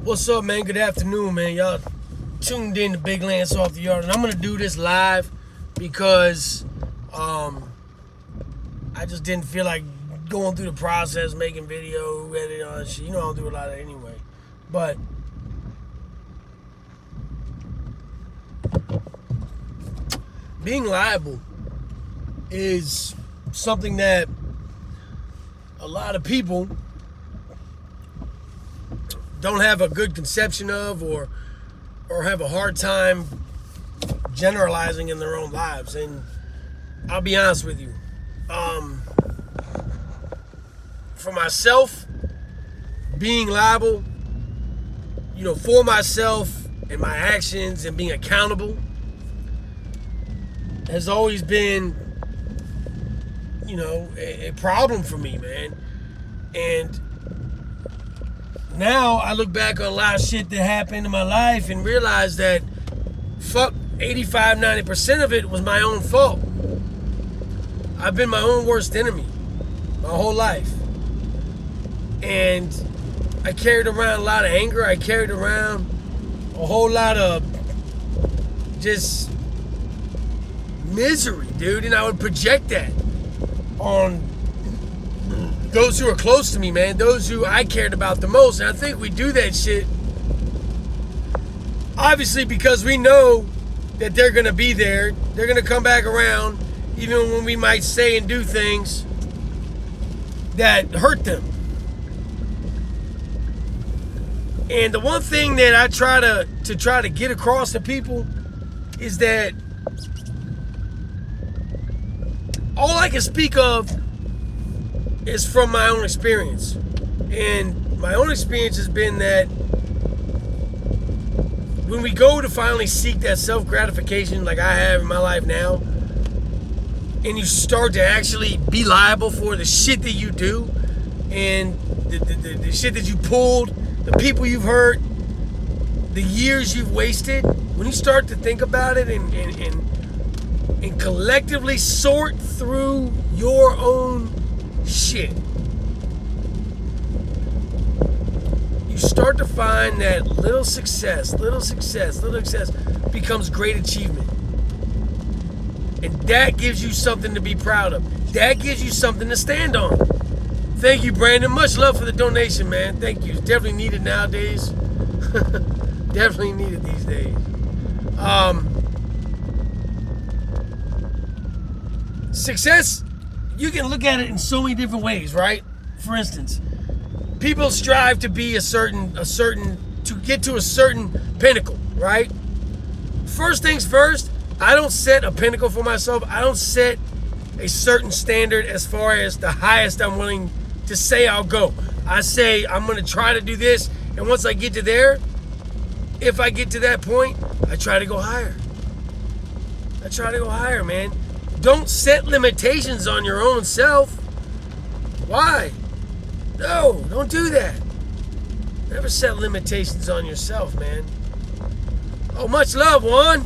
What's up, man? Good afternoon, man. Y'all tuned in to Big Lance Off the Yard, and I'm gonna do this live because I just didn't feel like going through the process, making video, editing, all that shit. You know I don't do a lot of that anyway. But being liable is something that a lot of people don't have a good conception of, or have a hard time generalizing in their own lives. And I'll be honest with you, for myself, being liable, for myself and my actions and being accountable has always been, a problem for me, man. And now I look back on a lot of shit that happened in my life and realize that 85-90% of it was my own fault. I've been my own worst enemy my whole life. And I carried around a lot of anger. I carried around a whole lot of just misery, dude. And I would project that on those who are close to me, man. Those who I cared about the most. And I think we do that shit obviously because we know that they're going to be there. They're going to come back around even when we might say and do things that hurt them. And the one thing that I try to get across to people is that all I can speak of is from my own experience. And my own experience has been that when we go to finally seek that self-gratification like I have in my life now, and you start to actually be liable for the shit that you do and the shit that you pulled, the people you've hurt, the years you've wasted, when you start to think about it and collectively sort through your own shit, you start to find that little success becomes great achievement. And that gives you something to be proud of. That gives you something to stand on. Thank you, Brandon. Much love for the donation, man. Thank you. It's definitely needed nowadays. Definitely needed these days. Success, you can look at it in so many different ways, right? For instance, people strive to be to get to a certain pinnacle, right? First things first, I don't set a pinnacle for myself. I don't set a certain standard as far as the highest I'm willing to say I'll go. I say I'm going to try to do this, and once I get to there, if I get to that point, I try to go higher. I try to go higher, man. Don't set limitations on your own self. Why? No, don't do that. Never set limitations on yourself, man. Oh, much love, Juan.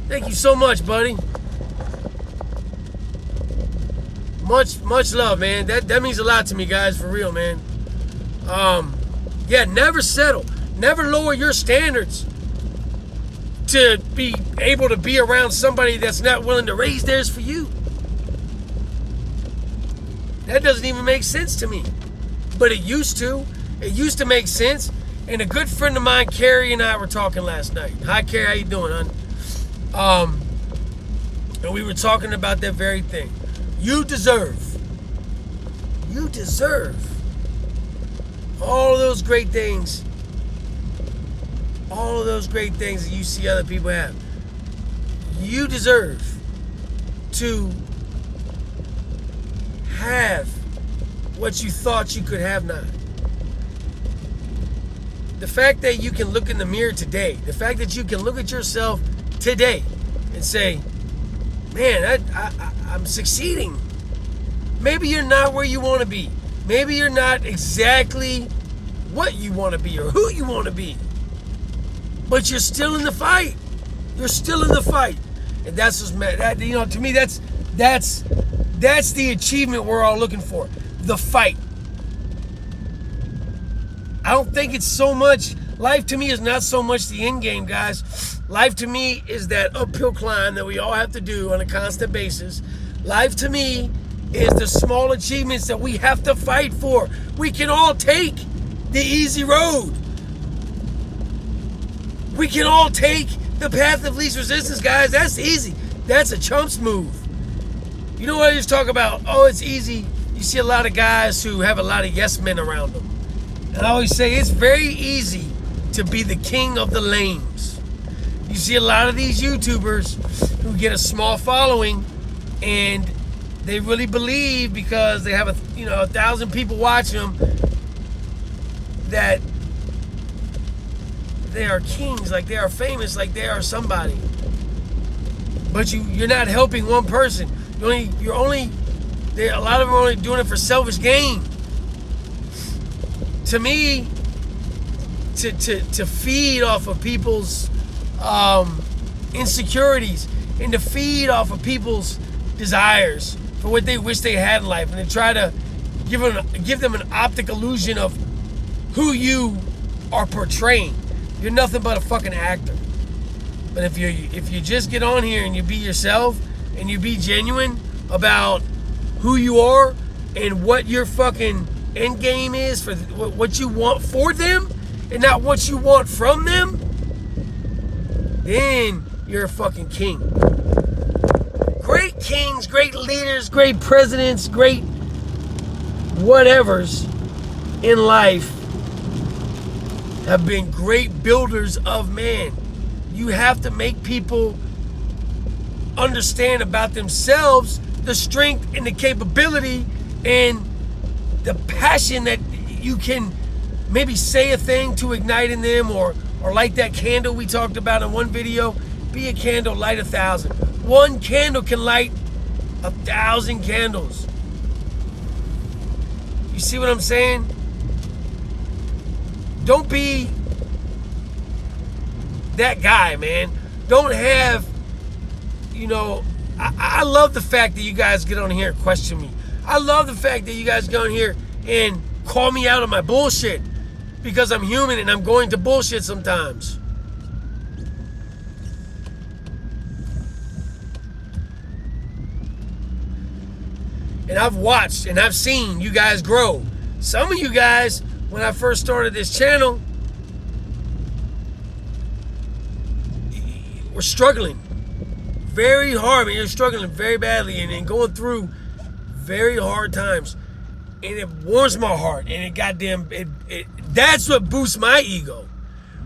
Thank you so much, buddy. Much love, man. That means a lot to me, guys, for real, man. Yeah, never settle. Never lower your standards to be able to be around somebody that's not willing to raise theirs for you. That doesn't even make sense to me. But it used to. It used to make sense. And a good friend of mine, Carrie, and I were talking last night. Hi, Carrie. How you doing, hon? And we were talking about that very thing. You deserve all of those great things that you see other people have. You deserve to have what you thought you could have not. The fact that you can look in the mirror today, the fact that you can look at yourself today and say, man, I'm succeeding. Maybe you're not where you want to be. Maybe you're not exactly what you want to be or who you want to be. But you're still in the fight. You're still in the fight. And that's what's that, to me, that's the achievement we're all looking for. The fight. I don't think it's so much. Life to me is not so much the end game, guys. Life to me is that uphill climb that we all have to do on a constant basis. Life to me is the small achievements that we have to fight for. We can all take the easy road. We can all take the path of least resistance, guys. That's easy. That's a chump's move. You know what I just talk about? Oh, it's easy. You see a lot of guys who have a lot of yes men around them. And I always say it's very easy to be the king of the lames. You see a lot of these YouTubers who get a small following and they really believe because they have 1,000 people watching them that they are kings, like they are famous, like they are somebody. But you're not helping one person. A lot of them are only doing it for selfish gain. To me, to feed off of people's insecurities and to feed off of people's desires for what they wish they had in life, and to try to give them an optic illusion of who you are portraying. You're nothing but a fucking actor. But if you just get on here and you be yourself and you be genuine about who you are and what your fucking end game is for what you want for them and not what you want from them, then you're a fucking king. Great kings, great leaders, great presidents, great whatevers in life have been great builders of man. You have to make people understand about themselves the strength and the capability and the passion that you can maybe say a thing to ignite in them, or like that candle we talked about in one video. Be a candle, light 1,000. One candle can light 1,000 candles. You see what I'm saying? Don't be that guy, man. Don't have, I love the fact that you guys get on here and question me. I love the fact that you guys get on here and call me out on my bullshit, because I'm human and I'm going to bullshit sometimes. And I've watched and I've seen you guys grow. Some of you guys, when I first started this channel, were struggling very hard, and you're struggling very badly and going through very hard times. And it warms my heart, and that's what boosts my ego.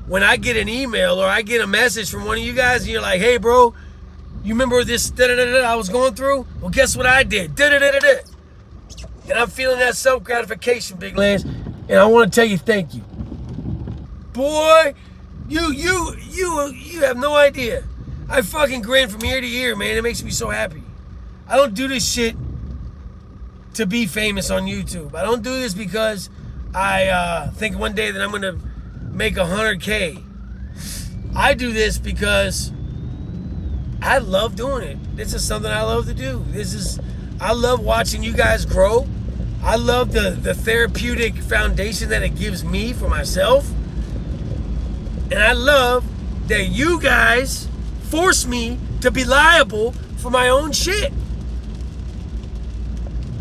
When I get an email or I get a message from one of you guys and you're like, hey bro, you remember this I was going through? Well, guess what I did? And I'm feeling that self-gratification, Big Lance, and I want to tell you thank you. Boy, you have no idea. I fucking grin from ear to ear, man. It makes me so happy. I don't do this shit to be famous on YouTube. I don't do this because I think one day that I'm gonna make 100K. I do this because I love doing it. This is something I love to do. I love watching you guys grow. I love the therapeutic foundation that it gives me for myself. And I love that you guys force me to be liable for my own shit.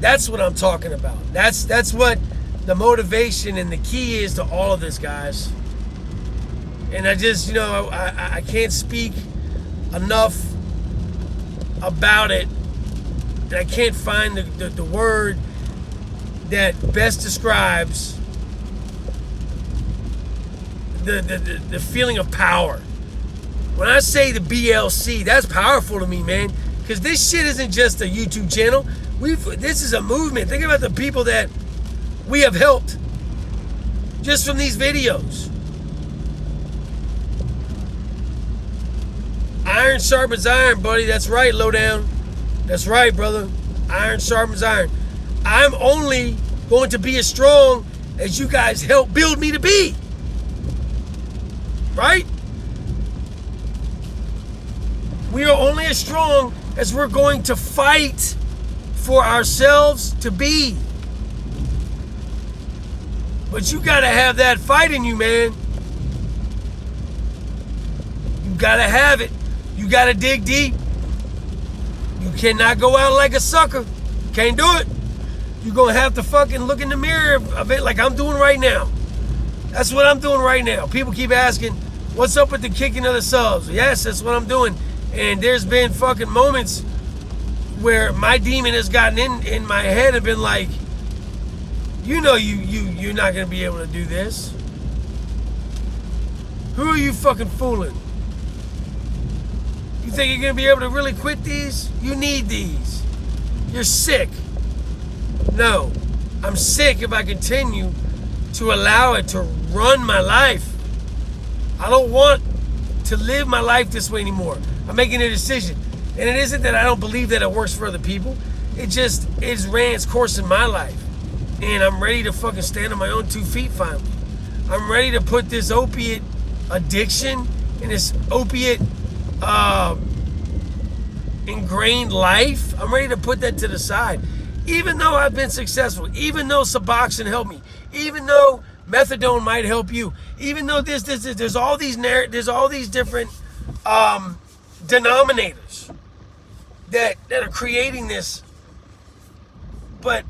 That's what I'm talking about. That's what the motivation and the key is to all of this, guys. And I just, I can't speak enough about it. And I can't find the word that best describes the feeling of power. When I say the BLC, that's powerful to me, man. Because this shit isn't just a YouTube channel. This is a movement. Think about the people that we have helped just from these videos. Iron sharpens iron, buddy. That's right, Lowdown. That's right, brother. Iron sharpens iron. I'm only going to be as strong as you guys help build me to be. Right? We are only as strong as we're going to fight for ourselves to be. But you gotta have that fight in you, man. You gotta have it. You gotta dig deep. You cannot go out like a sucker. Can't do it. You're gonna have to fucking look in the mirror of it like I'm doing right now. That's what I'm doing right now. People keep asking, what's up with the kicking of the subs? Yes, that's what I'm doing. And there's been fucking moments where my demon has gotten in my head and been like, you know you're not gonna be able to do this. Who are you fucking fooling? You think you're gonna be able to really quit these? You need these. You're sick. No, I'm sick if I continue to allow it to run my life. I don't want to live my life this way anymore. I'm making a decision. And it isn't that I don't believe that it works for other people. It's ran its course in my life. And I'm ready to fucking stand on my own 2 feet finally. I'm ready to put this opiate addiction and this opiate ingrained life, I'm ready to put that to the side. Even though I've been successful, even though Suboxone helped me, even though methadone might help you, even though there's all these different denominators that are creating this. But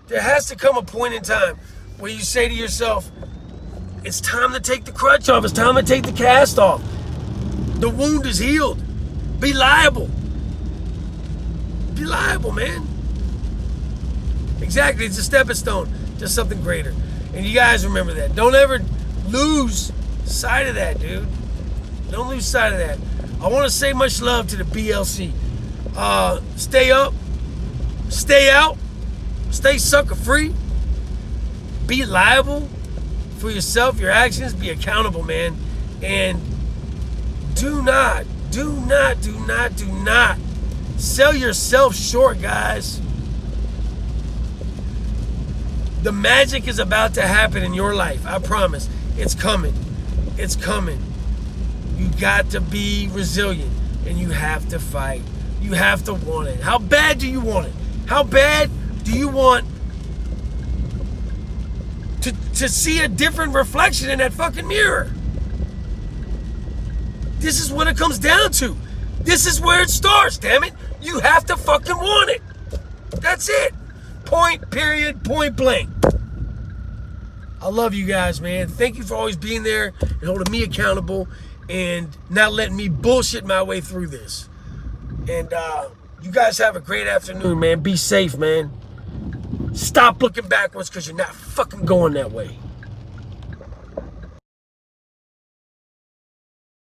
there has to come a point in time where you say to yourself, it's time to take the crutch off. It's time to take the cast off. The wound is healed. Be liable. Be liable, man. Exactly. It's a stepping stone to something greater. And you guys remember that. Don't ever lose sight of that, dude. Don't lose sight of that. I want to say much love to the BLC. Stay up. Stay out. Stay sucker free. Be liable for yourself, your actions. Be accountable, man. And do not sell yourself short, guys. The magic is about to happen in your life. I promise. It's coming. It's coming. You got to be resilient, and you have to fight. You have to want it. How bad do you want it? How bad do you want to see a different reflection in that fucking mirror? This is what it comes down to. This is where it starts, damn it. You have to fucking want it. That's it. Point, period, point blank. I love you guys, man. Thank you for always being there and holding me accountable and not letting me bullshit my way through this. And you guys have a great afternoon, man. Be safe, man. Stop looking backwards because you're not fucking going that way.